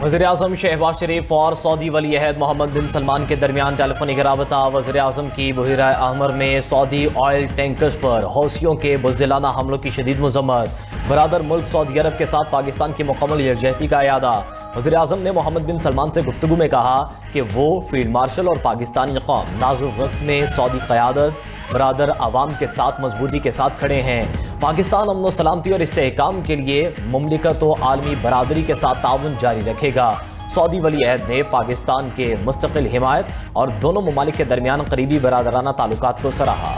वज़ीर-ए-आज़म शहबाज शरीफ और सऊदी वली अहद मोहम्मद बिन सलमान के दरमियान टेलीफोनिक राबता। वज़ीर-ए-आज़म की बहिरा अहमर में सऊदी ऑयल टैंकर्स पर हौसियों के बुज़दिलाना हमलों की शदीद मज़म्मत। बरादर मुल्क सऊदी अरब के साथ पाकिस्तान की मुकम्मल यकजहती का इयादा। वज़ीर-ए-आज़म ने मोहम्मद बिन सलमान से गुफ्तगू में कहा कि वो फील्ड मार्शल और पाकिस्तानी कौम नाजुक वक्त में सऊदी क़यादत बरादर अवाम के साथ मजबूती के साथ खड़े हैं। पाकिस्तान अमन सलामती और इस्तेहकाम के लिए मुमलिकत व आलमी बरादरी के साथ ताउन जारी रखेगा। सऊदी वली अहद ने पाकिस्तान के मुस्तकिल हिमायत और दोनों ममालिक के दरमियान करीबी बरादराना ताल्लुकात को सराहा।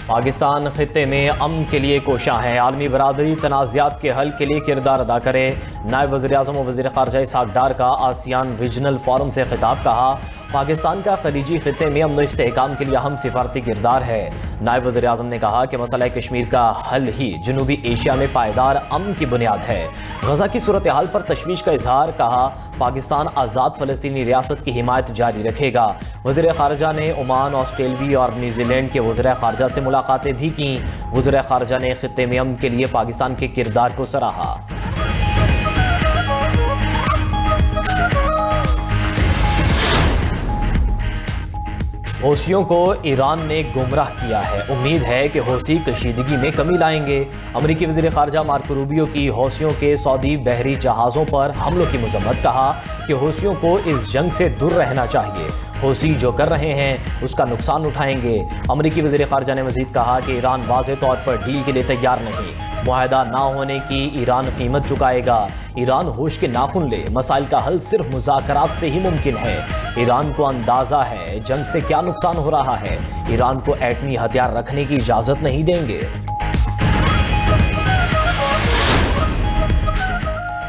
पाकिस्तान खित्ते में अमन के लिए कोशां है, आलमी बरादरी तनाज़ात के हल के लिए किरदार अदा करे। नायब वज़ीर-ए-आज़म और वज़ीर ख़ारजा इसहाक़ डार का आसियान रीजनल फोरम से खिताब। कहा, पाकिस्तान का खलीजी खित्ते में अमन इस्तेहकाम के लिए अहम सिफारती किरदार है। नायब वज़ीर-ए-आज़म ने कहा कि मसला कश्मीर का हल ही जनूबी एशिया में पायदार अमन की बुनियाद है। गज़ा की सूरत हाल पर तशवीश का इजहार। कहा, पाकिस्तान आज़ाद फ़लस्तीनी रियासत की हिमायत जारी रखेगा। वज़ीर ख़ारजा ने ओमान, ऑस्ट्रेलिया और न्यूजीलैंड के वज़ीर ख़ारजा से मुलाकातें भी की। वज़ीर ख़ारजा ने खित्ते में अमन के लिए पाकिस्तान के किरदार को सराहा। हौसियों को ईरान ने गुमराह किया है, उम्मीद है कि हौसी कशीदगी में कमी लाएंगे। अमरीकी वज़ीर ख़ारजा मार्को रूबियो की हौसियों के सऊदी बहरी जहाज़ों पर हमलों की मज़म्मत। कहा कि हौसियों को इस जंग से दूर रहना चाहिए, हौसी जो कर रहे हैं उसका नुकसान उठाएंगे। अमरीकी वज़ीर ख़ारजा ने मज़ीद कहा कि ईरान वाज़ेह तौर पर डील के लिए तैयार नहीं, मुआहदा ना होने की ईरान कीमत चुकाएगा। ईरान होश के नाखुन ले, मसाइल का हल सिर्फ मुज़ाकरात से ही मुमकिन है। ईरान को अंदाज़ा है जंग से क्या नुकसान हो रहा है, ईरान को एटमी हथियार रखने की इजाज़त नहीं देंगे।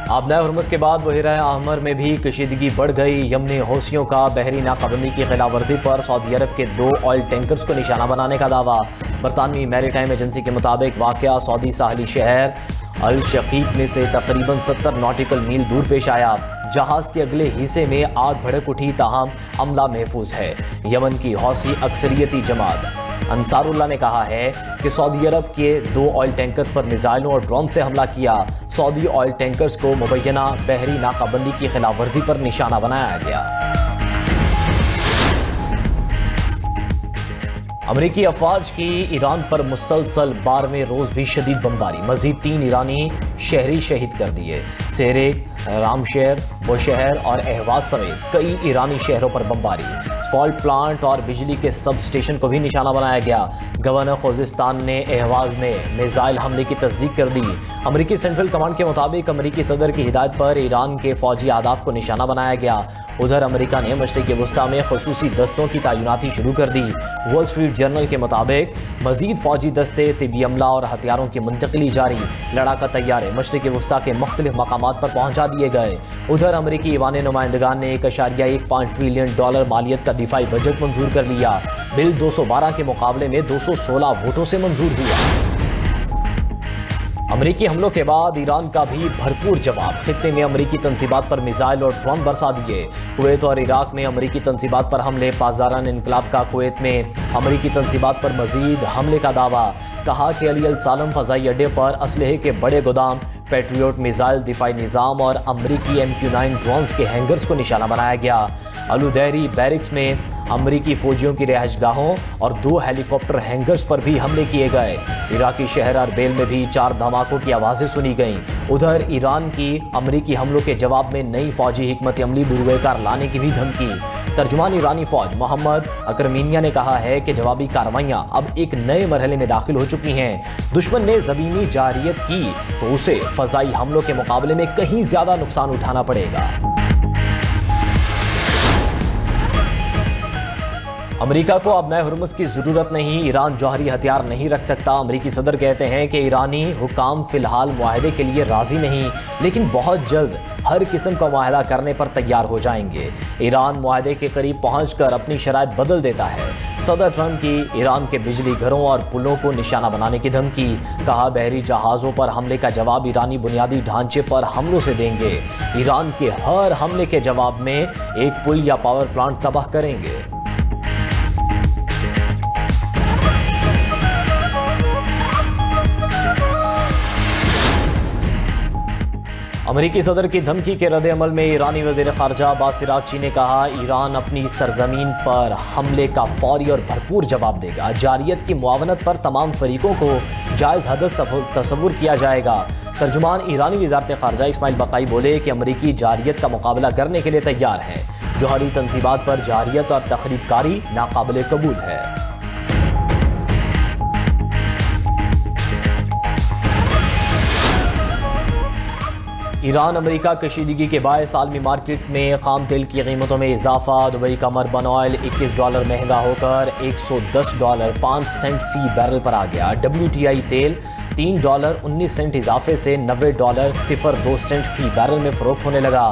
आबना हुर्मुज़ के बाद बहिरा अहमर में भी कशीदगी बढ़ गई। यमनी हौसियों का बहरी नाकाबंदी की खिलाफ वर्जी पर सऊदी अरब के 2 ऑयल टैंकर्स को निशाना बनाने का दावा। बरतानवी मैरीटाइम एजेंसी के मुताबिक वाक़या सऊदी साहली शहर अल शकीक में से तकरीबन 70 नॉटिकल मील दूर पेश आया। जहाज़ के अगले हिस्से में आग भड़क उठी, ताहम अमला महफूज है। यमन की हौसी अक्सरियती जमात अंसारुल्लाह ने कहा है कि सऊदी अरब के 2 ऑयल टैंकर्स पर मिसाइलों और ड्रोन से हमला किया। सऊदी ऑयल टैंकर्स को मुबैना बहरी नाकाबंदी की खिलाफ वर्जी पर निशाना बनाया गया। अमरीकी अफवाज की ईरान पर मुसलसल 12वें रोज भी शदीद बमबारी। मजीद 3 ईरानी शहरी शहीद कर दिए। सेरेक, रामशहर, बुशहर और अहवाज समेत कई ईरानी शहरों पर बमबारी। सॉल्ट प्लांट और बिजली के सब स्टेशन को भी निशाना बनाया गया। गवर्नर खुजिस्तान ने अहवाज में मिसाइल हमले की तस्दीक कर दी। अमरीकी सेंट्रल कमांड के मुताबिक अमरीकी सदर की हिदायत पर ईरान के फौजी आदाफ को निशाना बनाया गया। उधर अमरीका ने मशरिक़ वस्ता में खुसूसी दस्तों की तैनाती शुरू कर दी। वॉल स्ट्रीट जर्नल के मुताबिक मजीद फौजी दस्ते, तिबी अमला और हथियारों की मुंतकिली जारी। लड़ाका तैयारे मशरिक़ वस्ता के मुख्तलिफ मकामात पर पहुंचा दिए गए। उधर अमरीकी ईवान नुमाइंदगान ने 1.1 ट्रिलियन डॉलर मालियत का दिफाई बजट मंजूर कर लिया। बिल 212 के मुकाबले में 216 वोटों से मंजूर हुआ। अमरीकी हमलों के बाद ईरान का भी भरपूर जवाब। खित्ते में अमरीकी तंसीबात पर मिसाइल और ड्रोन बरसा दिए। कुवैत और इराक में अमरीकी तंसीबात पर हमले। पासदारान इनकलाब का कुवैत में अमरीकी तंसीबात पर मजीद हमले का दावा। कहा कि अली अल सालम फ़ज़ाई अड्डे पर असलहे के बड़े गोदाम, पैट्रियोट मिसाइल दिफाई निज़ाम और अमरीकी MQ-9 ड्रोन्स के हैंगर्स को निशाना बनाया गया। अलुदैरी बैरिक्स में अमरीकी फौजियों की रिहाइशगाहों और 2 हेलीकॉप्टर हैंगर्स पर भी हमले किए गए। इराकी शहर अरबेल में भी 4 धमाकों की आवाज़ें सुनी गईं। उधर ईरान की अमरीकी हमलों के जवाब में नई फौजी हिकमत अमली बुरुएकार लाने की भी धमकी। तर्जुमान ईरानी फौज मोहम्मद अकरमीनिया ने कहा है कि जवाबी कार्रवाइयां अब एक नए मरहले में दाखिल हो चुकी हैं। दुश्मन ने ज़मीनी जारियत की तो उसे फ़ज़ाई हमलों के मुकाबले में कहीं ज़्यादा नुकसान उठाना पड़ेगा। अमेरिका को अब नए हुर्मुज़ की ज़रूरत नहीं, ईरान जौहरी हथियार नहीं रख सकता। अमेरिकी सदर कहते हैं कि ईरानी हुकाम फ़िलहाल मुआहदे के लिए राज़ी नहीं, लेकिन बहुत जल्द हर किस्म का मुआहदा करने पर तैयार हो जाएंगे। ईरान मुआहदे के करीब पहुंचकर अपनी शराइत बदल देता है। सदर ट्रंप की ईरान के बिजली घरों और पुलों को निशाना बनाने की धमकी। कहा, बहरी जहाज़ों पर हमले का जवाब ईरानी बुनियादी ढांचे पर हमलों से देंगे। ईरान के हर हमले के जवाब में एक पुल या पावर प्लांट तबाह करेंगे। امریکی صدر کی دھمکی کے رد عمل میں ایرانی وزیر خارجہ عباس عراقچی نے کہا ایران اپنی سرزمین پر حملے کا فوری اور بھرپور جواب دے گا. جارحیت کی معاونت پر تمام فریقوں کو جائز حدث تصور کیا جائے گا. ترجمان ایرانی وزارت خارجہ اسماعیل بقائی بولے کہ امریکی جارحیت کا مقابلہ کرنے کے لیے تیار ہے. جوہری تنصیبات پر جارحیت اور تخریب کاری ناقابل قبول ہے. ایران امریکہ کشیدگی کے باعث عالمی مارکیٹ میں خام تیل کی قیمتوں میں اضافہ. دبئی کا مربن آئل $21 مہنگا ہو کر $110.05 فی بیرل پر آ گیا. WTI تیل $3.19 اضافے سے $90.02 فی بیرل میں فروخت ہونے لگا.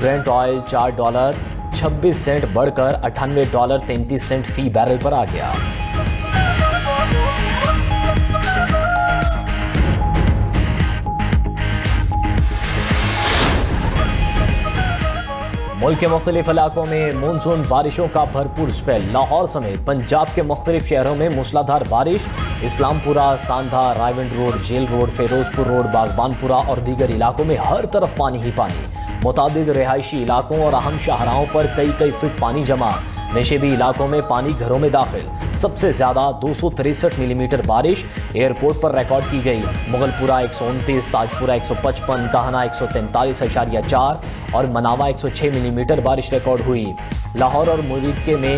برینٹ آئل $4.26 بڑھ کر $98.33 فی بیرل پر آ گیا. ملک کے مختلف علاقوں میں مونسون بارشوں کا بھرپور سپیل. لاہور سمیت پنجاب کے مختلف شہروں میں موسلادھار بارش. Islampura, Sandha, Raiwind road, jail road, Ferozepur road, باغبان پورہ اور دیگر علاقوں میں ہر طرف پانی ہی پانی. متعدد رہائشی علاقوں اور اہم شاہراہوں پر کئی فٹ پانی جمع. نشیبی علاقوں میں پانی گھروں میں داخل. سب سے زیادہ 263 ملی میٹر بارش ایئرپورٹ پر ریکارڈ کی گئی. مغل پورہ 129، تاج پورہ 155، کاہنہ 143.4 اور مناوا 106 ملی میٹر بارش ریکارڈ ہوئی. لاہور اور مریدکے میں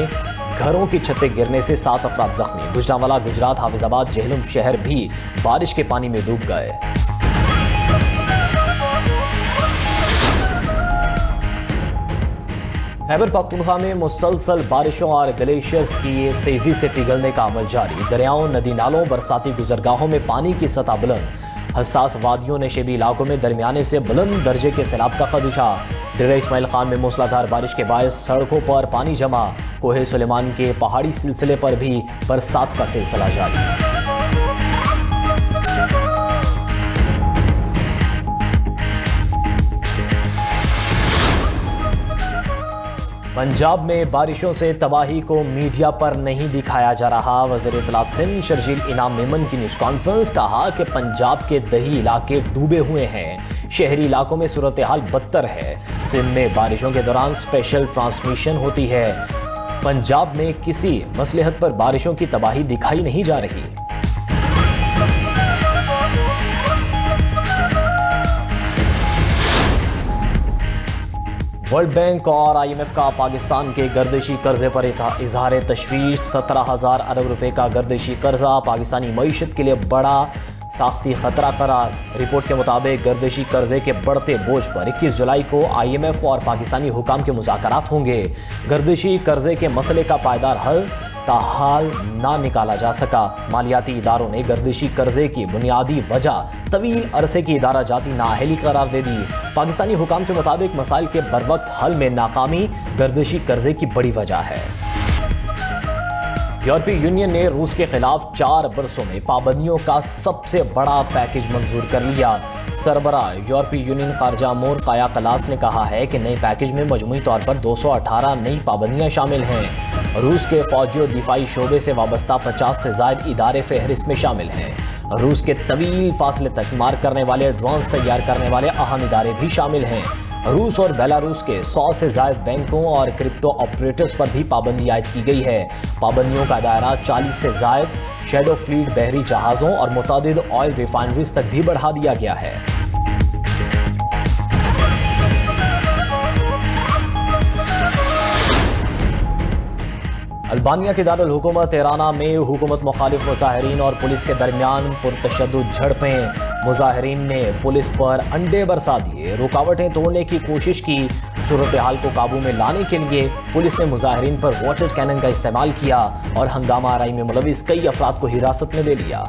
گھروں کی چھتیں گرنے سے 7 افراد زخمی. گجرانوالہ، گجرات، حافظ آباد، جہلم شہر بھی بارش کے پانی میں ڈوب گئے. خیبر پختونخوا میں مسلسل بارشوں اور گلیشیئرز کی تیزی سے پگھلنے کا عمل جاری. دریاؤں، ندی نالوں، برساتی گزرگاہوں میں پانی کی سطح بلند. حساس وادیوں، نشیبی علاقوں میں درمیانے سے بلند درجے کے سیلاب کا خدشہ. ڈیرہ اسماعیل خان میں موسلادھار بارش کے باعث سڑکوں پر پانی جمع. کوہ سلیمان کے پہاڑی سلسلے پر بھی برسات کا سلسلہ جاری. پنجاب میں بارشوں سے تباہی کو میڈیا پر نہیں دکھایا جا رہا. وزیر اطلاعات سندھ شرجیل انعام میمن کی نیوز کانفرنس. کہا کہ پنجاب کے دیہی علاقے ڈوبے ہوئے ہیں. شہری علاقوں میں صورتحال بدتر ہے. سندھ میں بارشوں کے دوران اسپیشل ٹرانسمیشن ہوتی ہے. پنجاب میں کسی مصلحت پر بارشوں کی تباہی دکھائی نہیں جا رہی. ورلڈ بینک اور IMF کا پاکستان کے گردشی قرضے پر اظہار تشویش. 17,000 ارب روپے کا گردشی قرضہ پاکستانی معیشت کے لیے بڑا ساختی خطرہ قرار. رپورٹ کے مطابق گردشی قرضے کے بڑھتے بوجھ پر 21 جولائی کو IMF اور پاکستانی حکام کے مذاکرات ہوں گے. گردشی قرضے کے مسئلے کا پائیدار حل تاحال نہ نکالا جا سکا. مالیاتی اداروں نے گردشی قرضے کی بنیادی وجہ طویل عرصے کی ادارہ جاتی نااہلی قرار دے دی. پاکستانی حکام کے مطابق مسائل کے بروقت حل میں ناکامی گردشی قرضے کی بڑی وجہ ہے. یورپی یونین نے روس کے خلاف 4 برسوں میں پابندیوں کا سب سے بڑا پیکج منظور کر لیا. سربراہ یورپی یونین خارجہ امور کایا کلاس نے کہا ہے کہ نئے پیکج میں مجموعی طور پر 218 نئی پابندیاں شامل ہیں. روس کے فوجی و دفاعی شعبے سے وابستہ 50 سے زائد ادارے فہرست میں شامل ہیں. روس کے طویل فاصلے تک مار کرنے والے ڈرونز تیار کرنے والے اہم ادارے بھی شامل ہیں. روس اور بیلاروس کے 100 سے زائد بینکوں اور کرپٹو آپریٹرز پر بھی پابندی عائد کی گئی ہے. پابندیوں کا دائرہ 40 سے زائد شیڈو فلیٹ بحری جہازوں اور متعدد آئل ریفائنریز تک بھی بڑھا دیا گیا ہے. البانیہ کے دارالحکومت تہرانہ میں حکومت مخالف مظاہرین اور پولیس کے درمیان پرتشدد جھڑپیں. مظاہرین نے پولیس پر انڈے برسا دیے، رکاوٹیں توڑنے کی کوشش کی. صورتحال کو قابو میں لانے کے لیے پولیس نے مظاہرین پر واٹر کینن کا استعمال کیا اور ہنگامہ آرائی میں ملوث کئی افراد کو حراست میں لے لیا.